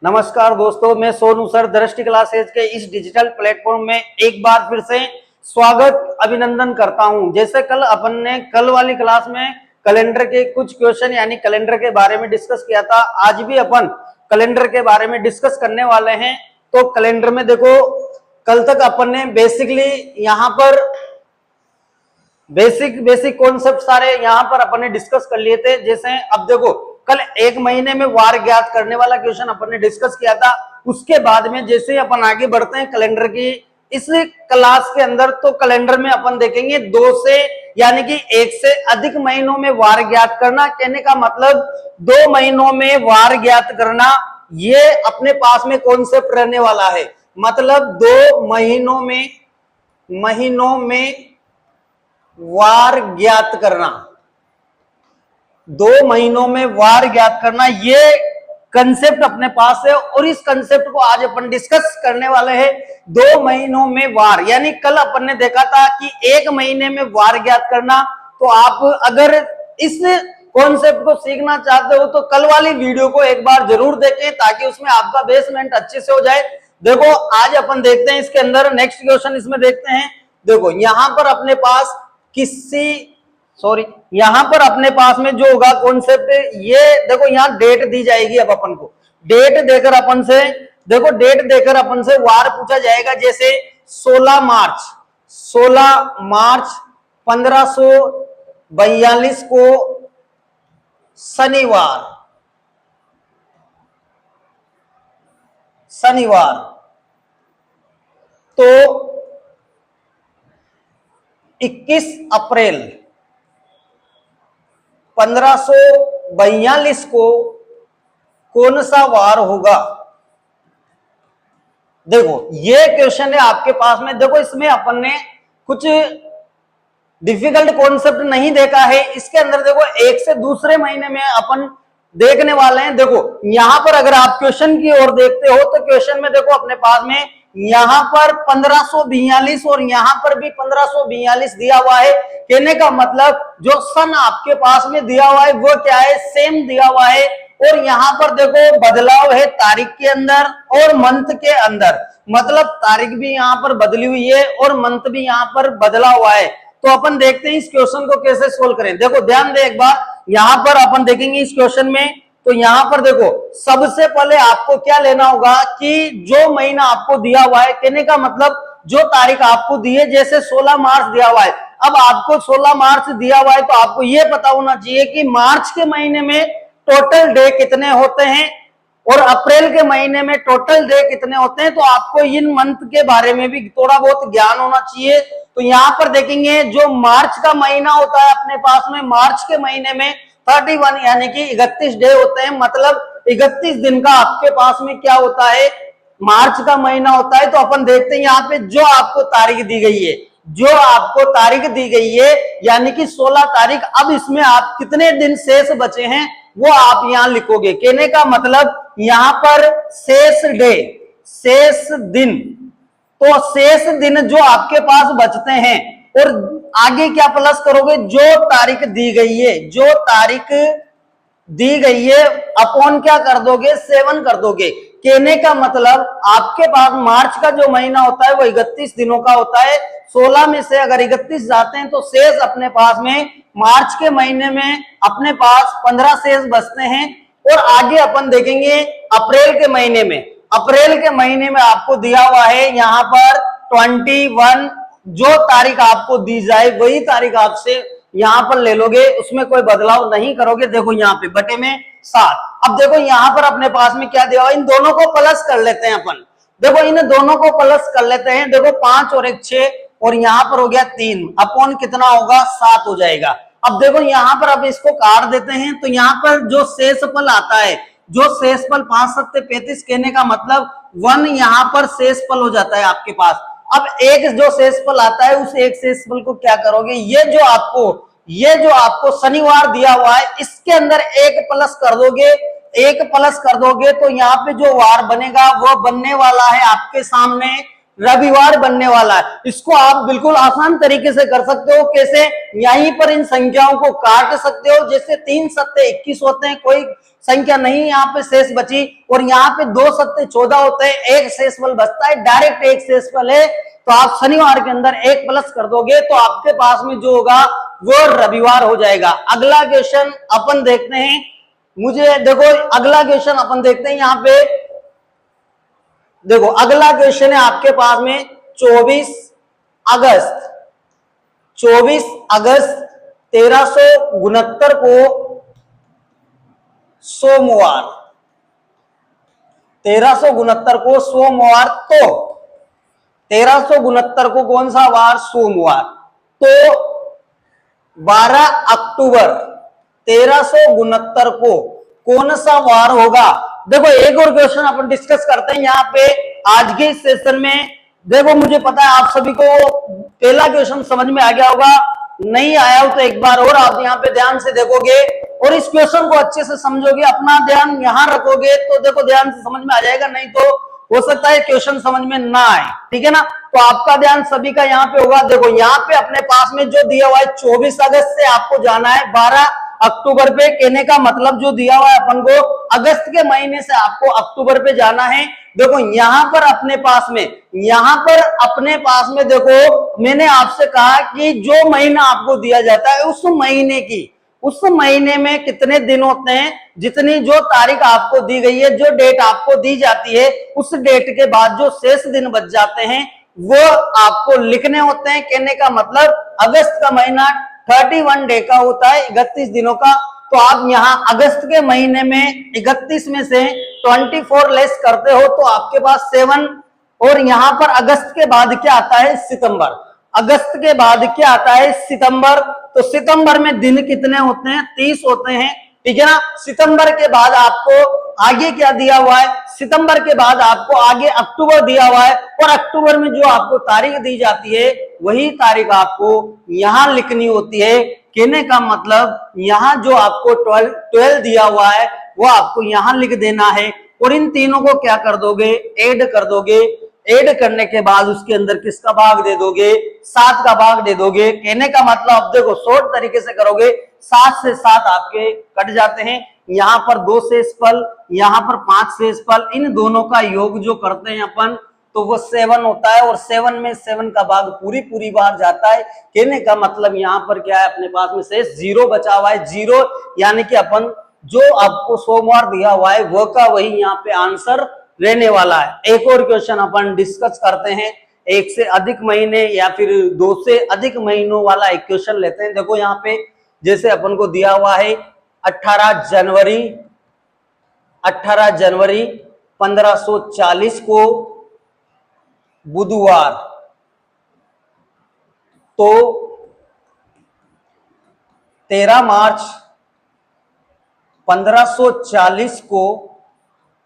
नमस्कार दोस्तों, मैं सोनू सर दृष्टि क्लासेज के इस डिजिटल प्लेटफॉर्म में एक बार फिर से स्वागत अभिनंदन करता हूं। जैसे कल अपन ने कल वाली क्लास में कैलेंडर के कुछ क्वेश्चन यानी कैलेंडर के बारे में डिस्कस किया था, आज भी अपन कैलेंडर के बारे में डिस्कस करने वाले हैं। तो कैलेंडर में देखो, कल तक अपन ने बेसिकली यहाँ पर बेसिक कॉन्सेप्ट सारे यहाँ पर अपन ने डिस्कस कर लिए थे। जैसे अब देखो, कल एक महीने में वार ज्ञात करने वाला क्वेश्चन अपन ने डिस्कस किया था। उसके बाद में जैसे अपन आगे बढ़ते हैं कैलेंडर की इस क्लास के अंदर, तो कैलेंडर में अपन देखेंगे 2 से यानी कि 1 से अधिक महीनों में वार ज्ञात करना। कहने का मतलब 2 महीनों में वार ज्ञात करना, ये अपने पास में कॉन्सेप्ट रहने वाला है। मतलब 2 महीनों में वार ज्ञात करना, 2 महीनों में वार ज्ञात करना, ये कंसेप्ट अपने पास है। और इस कंसेप्ट को आज अपन डिस्कस करने वाले हैं। 2 महीनों में वार यानी कल अपन ने देखा था कि 1 महीने में वार ज्ञात करना। तो आप अगर इस कॉन्सेप्ट को सीखना चाहते हो तो कल वाली वीडियो को एक बार जरूर देखें, ताकि उसमें आपका बेसमेंट अच्छे से हो जाए। देखो, आज अपन देखते हैं इसके अंदर नेक्स्ट क्वेश्चन इसमें देखते हैं। देखो, यहां पर अपने पास यहां पर अपने पास में जो होगा कॉन्सेप्ट, ये देखो यहां डेट दी जाएगी। अब अपन को डेट देकर अपन से वार पूछा जाएगा। जैसे 16 मार्च 1542 को शनिवार तो 21 अप्रैल 1542 को कौन सा वार होगा। देखो, ये क्वेश्चन है आपके पास में। देखो, इसमें अपन ने कुछ डिफिकल्ट कॉन्सेप्ट नहीं देखा है। इसके अंदर देखो, 1 से दूसरे महीने में अपन देखने वाले हैं। देखो, यहां पर अगर आप क्वेश्चन की ओर देखते हो तो क्वेश्चन में देखो अपने पास में यहां पर 1542 और यहां पर भी 1542 दिया हुआ है। कहने का मतलब जो सन आपके पास में दिया हुआ है वो क्या है, सेम दिया हुआ है। और यहां पर देखो बदलाव है तारीख के अंदर और मंथ के अंदर। मतलब तारीख भी यहां पर बदली हुई है और मंथ भी यहां पर बदला हुआ है। तो अपन देखते हैं इस क्वेश्चन को कैसे सोल्व करें। देखो, ध्यान दे एक बार, यहां पर अपन देखेंगे इस क्वेश्चन में। तो यहां पर देखो, सबसे पहले आपको क्या लेना होगा कि जो महीना आपको दिया हुआ है, कहने का मतलब जो तारीख आपको दी है, जैसे 16 मार्च दिया हुआ है। अब आपको 16 मार्च दिया हुआ है तो आपको यह पता होना चाहिए कि मार्च के महीने में टोटल डे कितने होते हैं और अप्रैल के महीने में टोटल डे कितने होते हैं। तो आपको इन मंथ के बारे में भी थोड़ा बहुत ज्ञान होना चाहिए। तो यहां पर देखेंगे जो मार्च का महीना होता है अपने पास में, मार्च के महीने में 31 यानी कि 31 डे होते हैं। मतलब 31 दिन का आपके पास में क्या होता है, मार्च का महीना होता है। तो अपन देखते हैं यहाँ पे जो आपको तारीख दी गई है, यानी कि 16 तारीख। अब इसमें आप कितने दिन शेष बचे हैं वो आप यहां लिखोगे। कहने का मतलब यहां पर शेष दिन, तो शेष दिन जो आपके पास बचते हैं और आगे क्या प्लस करोगे, जो तारीख दी गई है अपॉन क्या कर दोगे, 7 कर दोगे। कहने का मतलब आपके पास मार्च का जो महीना होता है वो 31 दिनों का होता है। 16 में से अगर 31 जाते हैं तो शेष अपने पास में मार्च के महीने में अपने पास 15 शेष बचते हैं। और आगे अपन देखेंगे अप्रैल के महीने में आपको दिया हुआ है यहां पर 21। जो तारीख आपको दी जाए वही तारीख आपसे यहां पर ले लोगे, उसमें कोई बदलाव नहीं करोगे। देखो यहाँ पे बटे में 7। अब देखो यहां पर अपने पास में क्या दिया हुआ, इन दोनों को प्लस कर लेते हैं अपन। देखो, इन दोनों को प्लस कर लेते हैं। देखो, 5 और 1 6 और यहां पर हो गया 3 अपॉन कितना होगा, 7 हो जाएगा। अब देखो यहां पर अब इसको काट देते हैं तो यहां पर जो शेषफल आता है, जो शेषफल 5 7 35, कहने का मतलब 1 यहां पर शेषफल हो जाता है आपके पास। अब एक जो शेषफल आता है उस एक शेषफल को क्या करोगे, ये जो आपको शनिवार दिया हुआ है इसके अंदर एक प्लस कर दोगे तो यहाँ पे जो वार बनेगा वो बनने वाला है आपके सामने रविवार बनने वाला है। इसको आप बिल्कुल आसान तरीके से कर सकते हो। कैसे? यहीं पर इन संख्याओं को काट सकते हो। जैसे 3 सत्ते 21 होते हैं, कोई संख्या नहीं यहाँ पे शेष बची, और यहाँ पे 2 सत्ते 14 होते हैं, एक शेषफल बचता है, डायरेक्ट एक शेषफल है। तो आप शनिवार के अंदर 1 प्लस कर दोगे तो आपके पास में जो होगा वो रविवार हो जाएगा। अगला क्वेश्चन अपन देखते हैं। मुझे देखो अगला क्वेश्चन अपन देखते हैं। यहाँ पे देखो अगला क्वेश्चन है आपके पास में 24 अगस्त 1369 को सोमवार, 1369 को सोमवार, तो 1369 को कौन सा वार? सोमवार। तो 12 अक्टूबर 1369 को कौन सा वार होगा? देखो एक और क्वेश्चन अपन डिस्कस करते हैं यहाँ पे आज के इस सेशन में। देखो मुझे पता है आप सभी को पहला क्वेश्चन समझ में आ गया होगा, नहीं आया हो तो एक बार और आप यहाँ पे ध्यान से देखोगे और इस क्वेश्चन को अच्छे से समझोगे, अपना ध्यान यहाँ रखोगे तो देखो ध्यान से समझ में आ जाएगा, नहीं तो हो सकता है क्वेश्चन समझ में ना आए। ठीक है ना? तो आपका ध्यान सभी का यहाँ पे होगा। देखो यहाँ पे अपने पास में जो दिया हुआ है 24 अगस्त से आपको जाना है 12 अक्टूबर पे। कहने का मतलब जो दिया हुआ है अपन को अगस्त के महीने से आपको अक्टूबर पे जाना है। देखो यहाँ पर अपने पास में देखो मैंने आपसे कहा कि जो महीना आपको दिया जाता है उस महीने में कितने दिन होते हैं, जितनी जो तारीख आपको दी गई है, जो डेट आपको दी जाती है, उस डेट के बाद जो शेष दिन बच जाते हैं वो आपको लिखने होते हैं। कहने का मतलब अगस्त का महीना 31 डे का होता है, 31 दिनों का। तो आप यहाँ अगस्त के महीने में 31 में से 24 लेस करते हो तो आपके पास 7, और यहाँ पर अगस्त के बाद क्या आता है? सितंबर। अगस्त के बाद क्या आता है? सितंबर। तो सितंबर में दिन कितने होते हैं? 30 होते हैं। ठीक है ना? सितंबर के बाद आपको आगे क्या दिया हुआ है? सितंबर के बाद आपको आगे अक्टूबर दिया हुआ है, और अक्टूबर में जो आपको तारीख दी जाती है वही तारीख आपको यहां लिखनी होती है। कहने का मतलब यहां जो आपको 12 दिया हुआ है वो आपको यहां लिख देना है, और इन तीनों को क्या कर दोगे? ऐड कर दोगे। ऐड करने के बाद उसके अंदर किसका भाग दे दोगे? 7 का भाग दे दोगे। कहने का मतलब अब देखो शॉर्ट तरीके से करोगे, 7 से 7 आपके कट जाते हैं। यहाँ पर 2 शेषफल, यहाँ पर 5 शेषफल, इन दोनों का योग जो करते हैं अपन तो वो 7 होता है, और 7 में 7 का भाग पूरी बार जाता है। कहने का मतलब यहाँ पर क्या है? अपने पास में शेष 0 बचा हुआ है। 0 यानी कि अपन जो आपको सोमवार दिया हुआ है वो का वही यहाँ पे आंसर रहने वाला है। एक और क्वेश्चन अपन डिस्कस करते हैं, 1 से अधिक महीने या फिर 2 से अधिक महीनों वाला एक क्वेश्चन लेते हैं। देखो यहाँ पे जैसे अपन को दिया हुआ है 18 जनवरी 1540 को बुधवार, तो 13 मार्च 1540 को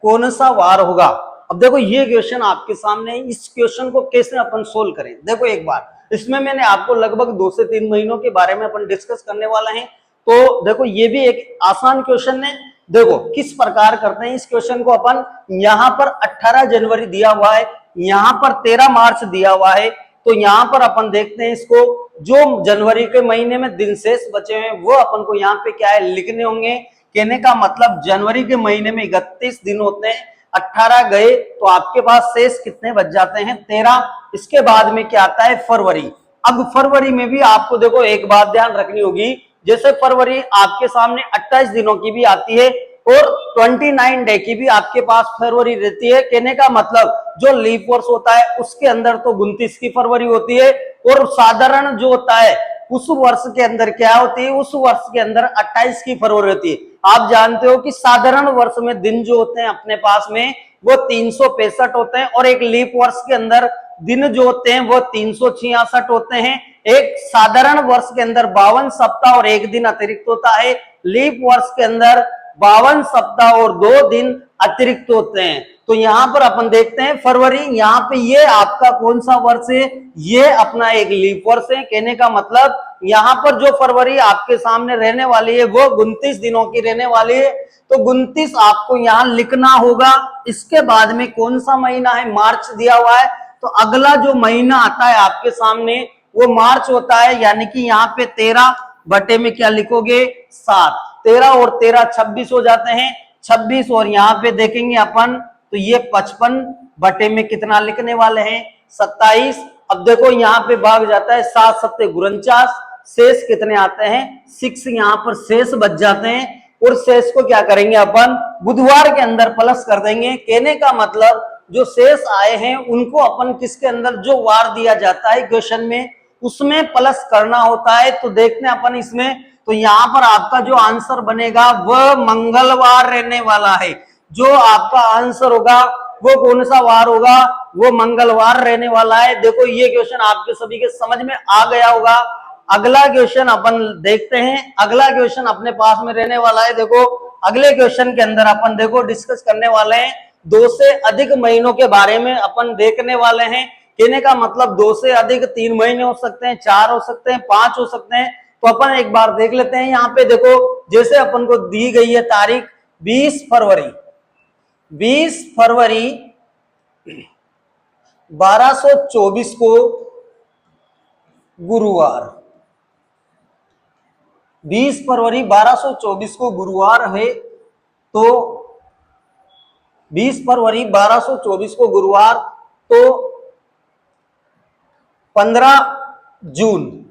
कौन सा वार होगा? अब देखो ये क्वेश्चन आपके सामने है, इस क्वेश्चन को कैसे अपन सोल्व करें? देखो एक बार इसमें मैंने आपको लगभग 2 से 3 महीनों के बारे में अपन डिस्कस करने वाला है। तो देखो ये भी एक आसान क्वेश्चन है। देखो किस प्रकार करते हैं इस क्वेश्चन को अपन। यहाँ पर 18 जनवरी दिया हुआ है, यहाँ पर 13 मार्च दिया हुआ है, तो यहाँ पर अपन देखते हैं इसको, जो जनवरी के महीने में दिन शेष बचे हुए वो अपन को यहाँ पे क्या है? लिखने होंगे। कहने का मतलब जनवरी के महीने में 31 दिन होते हैं, 18 गए तो आपके पास शेष कितने बच जाते हैं? 13। इसके बाद में क्या आता है? फरवरी। अब फरवरी में भी आपको देखो एक बात ध्यान रखनी होगी, जैसे फरवरी आपके सामने 28 दिनों की भी आती है और 29 डे की भी आपके पास फरवरी रहती है। कहने का मतलब जो लीप वर्ष होता है उसके अंदर तो 29 की फरवरी होती है, और साधारण जो होता है उस वर्ष के अंदर क्या होती है? उस वर्ष के अंदर 28 की फरवरी होती है। आप जानते हो कि साधारण वर्ष में दिन जो होते हैं अपने पास में वो 365 होते हैं, और एक लीप वर्ष के अंदर दिन जो होते हैं वो 366 होते हैं। एक साधारण वर्ष के अंदर 52 सप्ताह और 1 दिन अतिरिक्त होता है, लीप वर्ष के अंदर 52 सप्ताह और 2 दिन अतिरिक्त होते हैं। तो यहाँ पर अपन देखते हैं फरवरी, यहाँ पे ये आपका कौन सा वर्ष है? ये अपना एक लीप वर्ष है। कहने का मतलब यहाँ पर जो फरवरी आपके सामने रहने वाली है वो 29 दिनों की रहने वाली है, तो 29 आपको यहाँ लिखना होगा। इसके बाद में कौन सा महीना है? मार्च दिया हुआ है, तो अगला जो महीना आता है आपके सामने वो मार्च होता है, यानी कि यहाँ पे 13 बटे में क्या लिखोगे 7, 13 और 13 26 हो जाते हैं, 26 और यहाँ पे देखेंगे अपन तो ये 55 बटे में कितना लिखने वाले हैं 27। अब देखो यहाँ पे भाग जाता है 7 7 49, शेष कितने आते हैं 6, यहाँ पर शेष बच जाते हैं और शेष को क्या करेंगे अपन बुधवार के अंदर प्लस कर देंगे। कहने का मतलब जो शेष आए हैं उनको अपन किसके अंदर जो वार दिया जाता है क्वेश्चन में उसमें प्लस करना होता है। तो देखते हैं अपन इसमें, तो यहाँ पर आपका जो आंसर बनेगा वह मंगलवार रहने वाला है। जो आपका आंसर होगा वो कौन सा वार होगा, वो मंगलवार रहने वाला है। देखो ये क्वेश्चन आपके सभी के समझ में आ गया होगा। अगला क्वेश्चन अपन देखते हैं, अगला क्वेश्चन अपने पास में रहने वाला है। देखो अगले क्वेश्चन के अंदर अपन देखो डिस्कस करने वाले हैं 2 से अधिक महीनों के बारे में अपन देखने वाले हैं। कहने का मतलब 2 से अधिक 3 महीने हो सकते हैं, 4 हो सकते हैं, 5 हो सकते हैं। तो अपन एक बार देख लेते हैं। यहाँ पे देखो जैसे अपन को दी गई है तारीख 20 फरवरी 1224 को गुरुवार, 20 फरवरी 1224 को गुरुवार है। तो 20 फरवरी 1224 को गुरुवार, तो 15 जून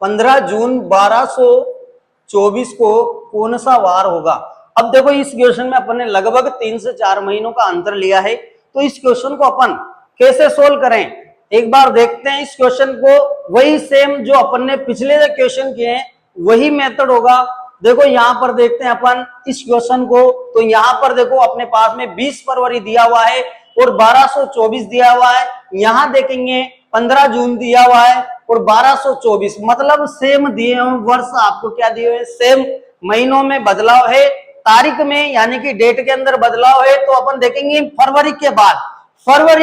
1224 को कौन सा वार होगा। अब देखो इस क्वेश्चन में अपन ने लगभग 3 से 4 महीनों का अंतर लिया है। तो इस क्वेश्चन को अपन कैसे सोल्व करें एक बार देखते हैं। इस क्वेश्चन को वही सेम जो अपन ने पिछले क्वेश्चन किए हैं वही मेथड होगा। देखो यहाँ पर देखते हैं अपन इस क्वेश्चन को, तो यहाँ पर देखो अपने पास में 20 फरवरी दिया हुआ है और 1224 दिया हुआ है। यहाँ देखेंगे 15 जून दिया हुआ है और 1224, मतलब सेम दिए हुए वर्ष आपको क्या दिए हुए, सेम महीनों में बदलाव है, तारीख में यानी कि डेट के अंदर बदलाव है। तो अपन देखेंगे फरवरी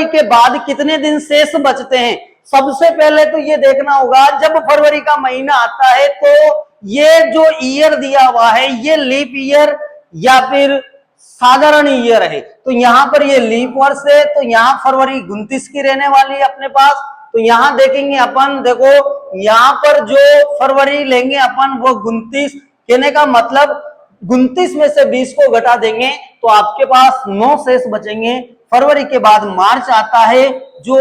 के बाद कितने दिन शेष बचते हैं। सबसे पहले तो ये देखना होगा जब फरवरी का महीना आता है तो ये जो ईयर दिया हुआ है ये लीप ईयर या फिर साधारण ईयर है। तो यहाँ पर ये लीप वर्ष है, तो यहाँ फरवरी 29 की रहने वाली है अपने पास। तो यहाँ देखेंगे अपन, देखो यहाँ पर जो फरवरी लेंगे अपन वो 29, कहने का मतलब 29 में से 20 को घटा देंगे तो आपके पास 9 शेष बचेंगे। फरवरी के बाद मार्च आता है जो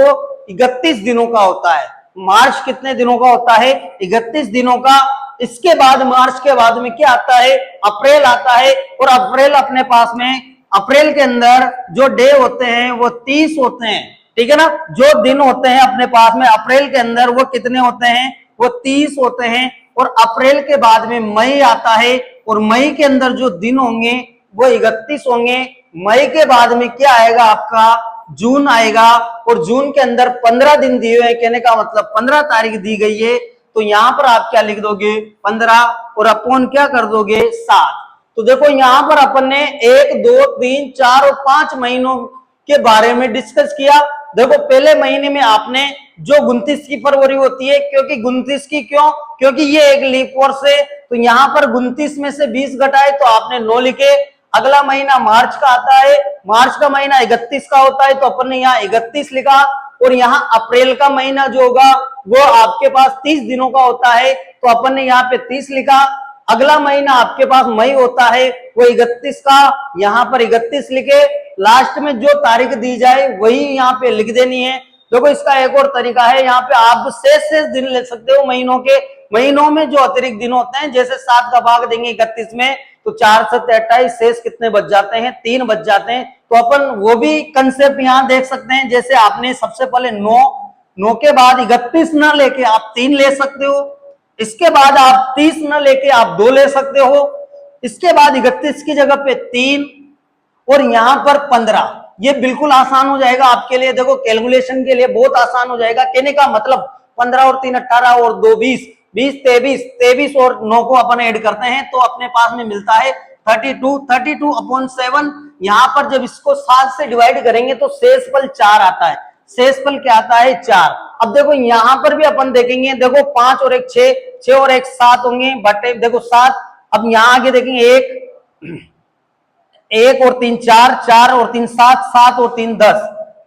31 दिनों का होता है। मार्च कितने दिनों का होता है, 31 दिनों का। इसके बाद मार्च के बाद में क्या आता है, अप्रैल आता है। और अप्रैल अपने पास में, अप्रैल के अंदर जो डे होते हैं वो 30 होते हैं, ठीक है ना। जो दिन होते हैं अपने पास में अप्रैल के अंदर वो कितने होते हैं, वो 30 होते हैं। और अप्रैल के बाद में मई आता है और मई के अंदर जो दिन होंगे वो 31 होंगे। मई के बाद में क्या आएगा आपका, जून आएगा। और जून के अंदर 15 दिन दिए हुए हैं, कहने का मतलब 15 तारीख दी गई है। तो यहां पर आप क्या लिख दोगे 15 और अपॉन क्या कर दोगे 7। तो देखो यहां पर अपन ने 1 2 3 4 और 5 महीनों के बारे में डिस्कस किया। देखो पहले महीने में आपने जो 29 की फरवरी होती है, क्योंकि 29 की क्योंकि ये एक लीप वर्ष है, तो यहाँ पर 29 में से 20 घटाए तो आपने 9 लिखे। अगला महीना मार्च का आता है, मार्च का महीना 31 का होता है तो अपन ने यहाँ 31 लिखा। और यहाँ अप्रैल का महीना जो होगा वो आपके पास 30 दिनों का होता है तो अपन ने यहाँ पे 30 लिखा। अगला महीना आपके पास मई होता है वो 31 का, यहाँ पर 31 लिखे। लास्ट में जो तारीख दी जाए वही यहाँ पे लिख देनी है। देखो इसका एक और तरीका है, यहाँ पे आप शेष दिन ले सकते हो महीनों के। महीनों में जो अतिरिक्त दिन होते हैं, जैसे 7 का भाग देंगे 31 में तो 4 7 28, शेष कितने बच जाते हैं, 3 बच जाते हैं। तो अपन वो भी कंसेप्ट यहाँ देख सकते हैं। जैसे आपने सबसे पहले 9 के बाद 31 ना लेके आप 3 ले सकते हो। इसके बाद आप 30 न लेके आप 2 ले सकते हो। इसके बाद 31 की जगह पे 3 और यहां पर 15। ये बिल्कुल आसान हो जाएगा आपके लिए। देखो कैलकुलेशन के लिए बहुत आसान हो जाएगा। कहने का मतलब 15 और 3 18 और 2 20, 20 23 और 9 को अपन ऐड करते हैं तो अपने पास में मिलता है 32 अपॉन 7। यहाँ पर जब इसको 7 से डिवाइड करेंगे तो शेषफल 4 आता है। शेषफल क्या आता है 4। अब देखो यहां पर भी अपन देखेंगे, देखो 5 और 1 6, 6 और 1 7 होंगे बटे देखो 7। अब यहां आगे देखेंगे 1 और 3 4, 4 और 3 7, 7 और 3 10,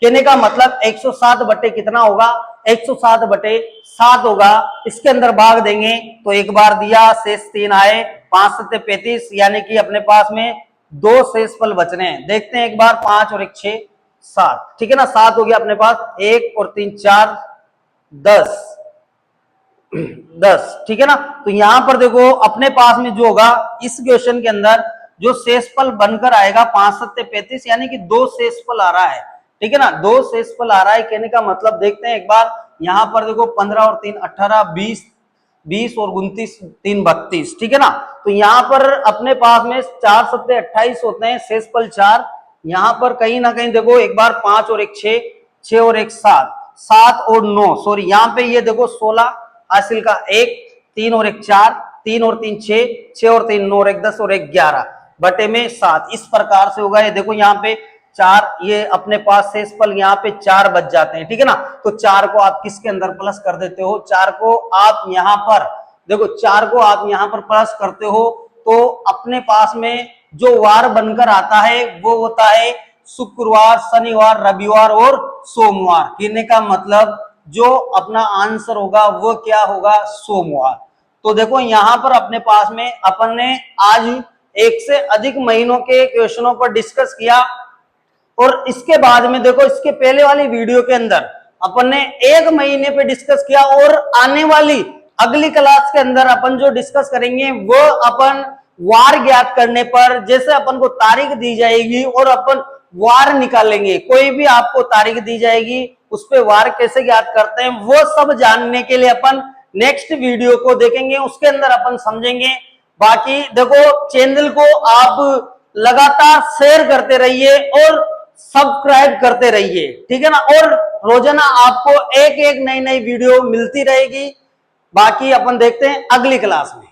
कहने का मतलब 107 बटे कितना होगा, 107 बटे 7 होगा। इसके अंदर भाग देंगे तो एक बार दिया, शेष 3 आए, 5 सत्ते 35, यानी कि अपने पास में 2 शेषफल बच रहे हैं। देखते हैं एक बार, 5 और 1 6 7, ठीक है ना, 7 हो गया अपने पास, 1 और 3 4 10 10, ठीक है ना। तो यहां पर देखो अपने पास में जो होगा इस क्वेश्चन के अंदर जो शेषफल बनकर आएगा 5 सत्ते 35, यानी कि 2 शेषफल आ रहा है, ठीक है ना, 2 शेषफल आ रहा है। कहने का मतलब देखते हैं एक बार, यहां पर देखो 15 और 3 18, 20 20 और 29 3 32, ठीक है ना। तो यहां पर अपने पास में 4 सत्ते 28 होते हैं, शेषफल 4। यहां पर कहीं ना कहीं देखो एक बार 5 और 1 6, 6 और 1 7, 7 और 9, सॉरी यहां पे ये देखो 16 हासिल का 1, 3 और 1 4, 3 और 3 6, 6 और 3 9 और 1 10 और 1 11 बटे में 7, इस प्रकार से होगा। ये देखो यहाँ पे 4, ये अपने पास शेषफल यहाँ पे 4 बच जाते हैं, ठीक है ना। तो 4 को आप किसके अंदर प्लस कर देते हो, 4 को आप यहाँ पर देखो, 4 को आप यहाँ पर प्लस करते हो तो अपने पास में जो वार बनकर आता है वो होता है शुक्रवार, शनिवार, रविवार और सोमवार। कहने का मतलब जो अपना आंसर होगा वो क्या होगा, सोमवार। तो देखो यहां पर अपने पास में अपन ने आज एक से अधिक महीनों के क्वेश्चनों पर डिस्कस किया, और इसके बाद में देखो इसके पहले वाली वीडियो के अंदर अपन ने 1 महीने पे डिस्कस किया, और आने वाली अगली क्लास के अंदर अपन जो डिस्कस करेंगे वो अपन वार ज्ञात करने पर, जैसे अपन को तारीख दी जाएगी और अपन वार निकालेंगे, कोई भी आपको तारीख दी जाएगी उस पे वार कैसे ज्ञात करते हैं वो सब जानने के लिए अपन नेक्स्ट वीडियो को देखेंगे, उसके अंदर अपन समझेंगे। बाकी देखो चैनल को आप लगातार शेयर करते रहिए और सब्सक्राइब करते रहिए, ठीक है ना, और रोजाना आपको एक एक नई नई वीडियो मिलती रहेगी। बाकी अपन देखते हैं अगली क्लास में।